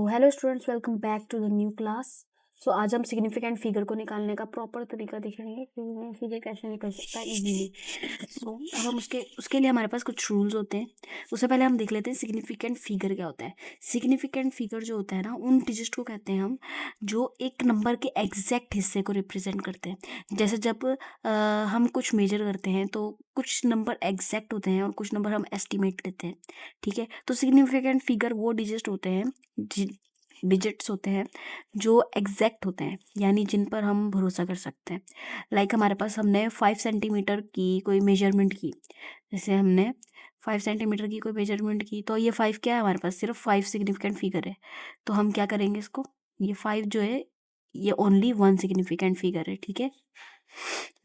Hello students, welcome back to the new class. आज हम significant figure को निकालने का प्रॉपर तरीका देखेंगे कि फिगर कैसे निकल सकता है इजीली। अब हम उसके लिए हमारे पास कुछ रूल्स होते हैं। उससे पहले हम देख लेते हैं सिग्निफिकेंट फिगर क्या होता है। सिग्निफिकेंट फिगर जो होता है ना, उन डिजिट को कहते हैं हम जो एक नंबर के एग्जैक्ट हिस्से को रिप्रेजेंट करते हैं। जैसे जब हम कुछ मेजर करते हैं तो कुछ नंबर एग्जैक्ट होते हैं और कुछ नंबर हम एस्टिमेट लेते हैं। ठीक है, तो सिग्निफिकेंट फिगर वो डिजिट होते हैं डिजिट्स होते हैं जो एग्जैक्ट होते हैं, यानी जिन पर हम भरोसा कर सकते हैं। हमारे पास हमने 5 सेंटीमीटर की कोई मेजरमेंट की। जैसे हमने 5 सेंटीमीटर की कोई मेजरमेंट की, तो ये 5 क्या है, हमारे पास सिर्फ 5 सिग्निफिकेंट फिगर है। तो हम क्या करेंगे इसको, ये 5 जो है ये ओनली 1 सिग्निफिकेंट फिगर है। ठीक है,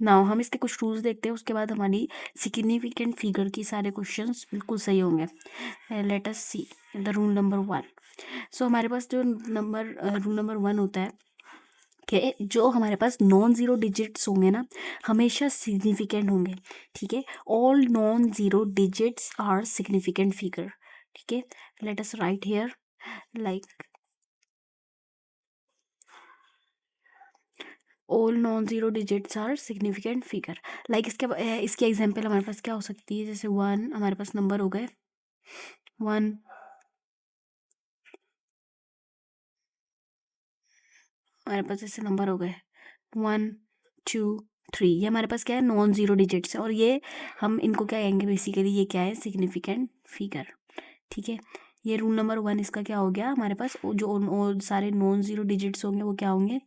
नाउ हम इसके कुछ रूल्स देखते हैं, उसके बाद हमारी सिग्निफिकेंट फिगर की सारे क्वेश्चंस बिल्कुल सही होंगे। Let us see the rule number 1। हमारे पास जो रूल नंबर 1 होता है कि जो हमारे पास नॉन ज़ीरो डिजिट्स होंगे ना, हमेशा सिग्निफिकेंट होंगे। ठीक है, all non zero digits are significant figure. ठीक है, let us write here like all non zero digits are significant figure. इसकी एग्जांपल हमारे पास क्या हो सकती है, जैसे 1 हमारे पास नंबर हो गए 1, हमारे पास ऐसे नंबर हो गए 1 2 3। ये हमारे पास क्या है, नॉन ज़ीरो डिजिट्स है, और ये हम इनको क्या कहेंगे, बेसिकली ये क्या है, सिग्निफिकेंट फिगर। ठीक है, ये रूल नंबर 1 इसका क्या हो गया, हमारे पास सारे नॉन ज़ीरो डिजिट्स होंगे वो क्या होंगे,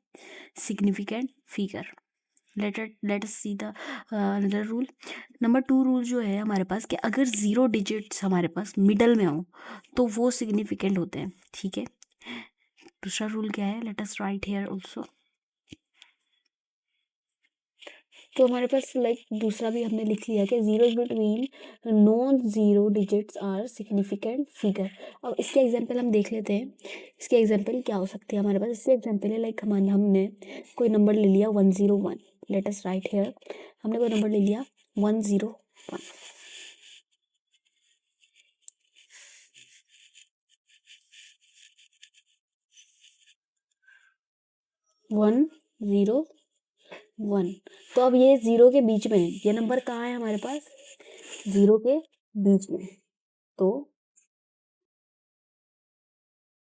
significant figure. Let us see the another rule. Number 2 rule जो है हमारे पास कि अगर ज़ीरो डिजिट्स हमारे पास मिडल में हो तो वो सिग्निफिकेंट होते हैं। ठीक है, दूसरा रूल क्या है, let us write here also. तो हमारे पास दूसरा भी हमने लिख लिया कि zero between non zero digits are significant figure. अब इसके एग्जांपल हम देख लेते हैं, इसके एग्जांपल क्या हो सकते हैं हमारे पास। इसके एग्जांपल है हमने कोई नंबर ले लिया 101। लेट अस राइट हियर, हमने कोई नंबर ले लिया 101। 101। तो अब ये जीरो के बीच में है, ये नंबर कहाँ है हमारे पास, जीरो के बीच में, तो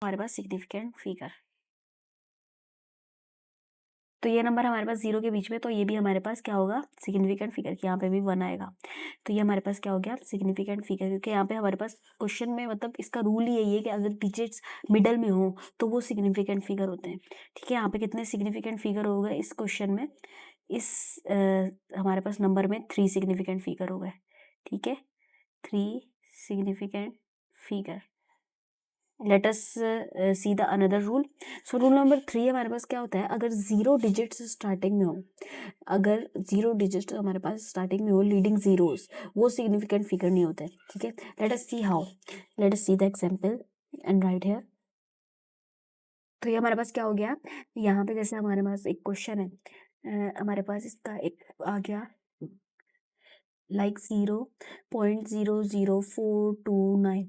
हमारे पास सिग्निफिकेंट फिगर। तो ये नंबर हमारे पास जीरो के बीच में, तो ये भी हमारे पास क्या होगा, सिग्निफिकेंट फिगर। यहाँ पे भी 1 आएगा, तो ये हमारे पास क्या हो गया, सिग्निफिकेंट फिगर। क्योंकि यहाँ पे हमारे पास क्वेश्चन में इसका रूल ही यही है कि अगर डिजिट्स मिडल में हो तो वो सिग्निफिकेंट फिगर होते हैं। ठीक है, यहाँ पे कितने सिग्निफिकेंट फिगर हो गए इस क्वेश्चन में, हमारे पास नंबर में 3 सिग्निफिकेंट फिगर हो गए। ठीक है, 3 significant figure. Let us see the another rule. Rule number 3 हमारे पास क्या होता है, अगर जीरो डिजिट्स स्टार्टिंग में हो, अगर जीरो डिजिट्स हमारे पास स्टार्टिंग में हो, लीडिंग जीरोस, वो सिग्निफिकेंट फिगर नहीं होते। ठीक है, let us see how, let us see the example and right here. तो ये हमारे पास क्या हो गया, यहाँ पे जैसे हमारे पास एक क्वेश्चन है, हमारे पास इसका एक आ गया 0.00429।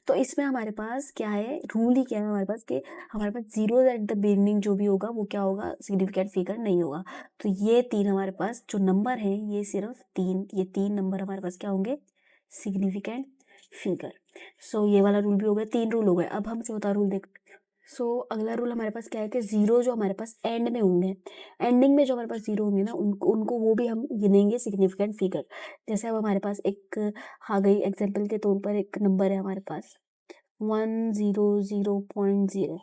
तो इसमें हमारे पास क्या है, रूल ही क्या है हमारे पास कि हमारे पास जीरो एट द बिगिनिंग जो भी होगा वो क्या होगा, सिग्निफिकेंट फिगर नहीं होगा। तो ये 3 हमारे पास जो नंबर है, ये सिर्फ 3, ये 3 नंबर हमारे पास क्या होंगे, सिग्निफिकेंट फिगर। ये वाला रूल भी हो गया, 3 रूल हो गए। अब हम चौथा रूल देख। अगला रूल हमारे पास क्या है कि जीरो जो हमारे पास एंड में होंगे, एंडिंग में जो हमारे पास जीरो होंगे ना, उनको वो भी हम गिनेंगे सिग्निफिकेंट फिगर। जैसे अब हमारे पास एक आ गई एग्जांपल के तौर पर, एक नंबर है हमारे पास 100.0।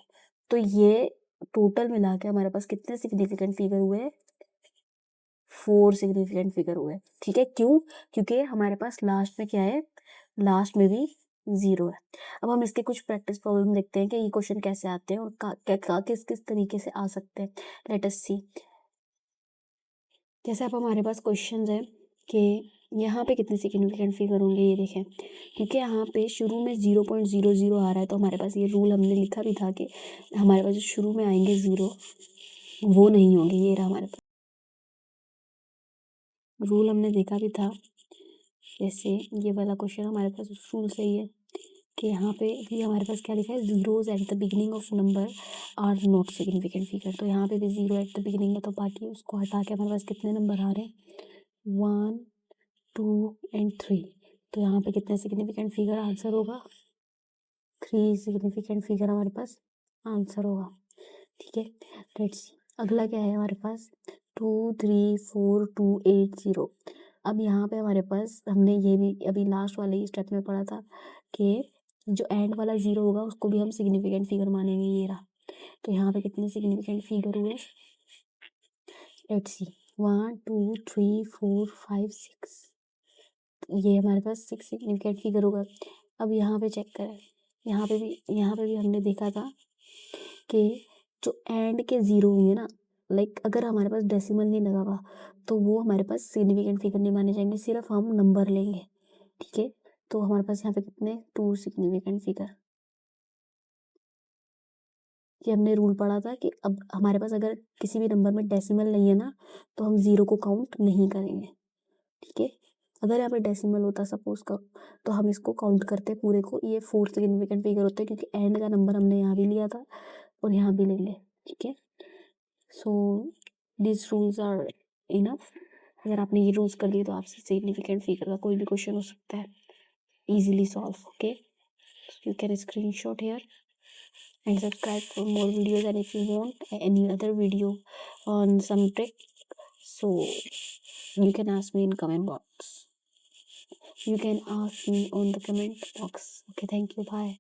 तो ये टोटल मिला के हमारे पास कितने सिग्निफिकेंट फिगर हुए, 4 सिग्निफिकेंट फिगर हुए। ठीक है, क्यों, क्योंकि हमारे पास लास्ट में क्या है, लास्ट में भी जीरो है। अब हम इसके कुछ प्रैक्टिस प्रॉब्लम देखते हैं कि ये क्वेश्चन कैसे आते हैं और किस किस तरीके से आ सकते हैं। लेट अस सी। जैसे अब हमारे पास क्वेश्चन है कि यहाँ पे कितने सिग्निफिकेंट फिगर होंगे, ये देखें। क्योंकि यहाँ पे शुरू में 0.00 आ रहा है, तो हमारे पास ये रूल हमने लिखा भी था कि हमारे पास जो शुरू में आएंगे जीरो वो नहीं होंगे। ये रहा हमारे पास रूल, हमने देखा भी था। जैसे ये वाला क्वेश्चन हमारे पास रूल सही है कि यहाँ पे भी हमारे पास क्या लिखा है, zeros at the beginning of number are not significant figure. तो यहाँ पे भी ज़ीरो एट द बिगिनिंग है, तो बाकी उसको हटा के हमारे पास कितने नंबर आ रहे हैं, 1 2 एंड 3। तो यहाँ पे कितने सिग्निफिकेंट फिगर आंसर होगा, 3 सिग्निफिकेंट फिगर हमारे पास आंसर होगा। ठीक है, लेट्स अगला क्या है हमारे पास, 2 3 4 2 8 0। अब यहाँ पे हमारे पास हमने ये भी अभी लास्ट वाले ही स्टेप में पढ़ा था कि जो एंड वाला ज़ीरो होगा उसको भी हम सिग्निफिकेंट फिगर मानेंगे, ये रहा। तो यहाँ पे कितने सिग्निफिकेंट फिगर हुए, लेट्स सी, 1 2 3 4 5 6। ये हमारे पास 6 सिग्निफिकेंट फिगर होगा। अब यहाँ पे चेक करें, यहाँ पे भी हमने देखा था कि जो एंड के ज़ीरो होंगे ना, लाइक अगर हमारे पास डेसिमल नहीं लगा हुआ तो वो हमारे पास सिग्निफिकेंट फिगर नहीं माने जाएंगे, सिर्फ हम नंबर लेंगे। ठीक है, तो हमारे पास यहाँ पे कितने, 2 सिग्निफिकेंट फिगर। ये हमने रूल पढ़ा था कि अब हमारे पास अगर किसी भी नंबर में डेसिमल नहीं है ना, तो हम ज़ीरो को काउंट नहीं करेंगे। ठीक है, अगर यहाँ पे डेसिमल होता सपोज का, तो हम इसको काउंट करते पूरे को, ये 4 सिग्निफिकेंट फिगर होते हैं, क्योंकि एंड का नंबर हमने यहाँ भी लिया था और यहाँ भी लेंगे। ठीक है, so this rules are enough. अगर आपने ये रूल्स कर दिए तो आपसे सिग्निफिकेंट फिगर का कोई भी क्वेश्चन हो सकता है, easily solve. Okay, you can screenshot here and subscribe for more videos, and if you want any other video on some trick, so you can ask me in comment box. You can ask me on the comment box. Okay, thank you, bye.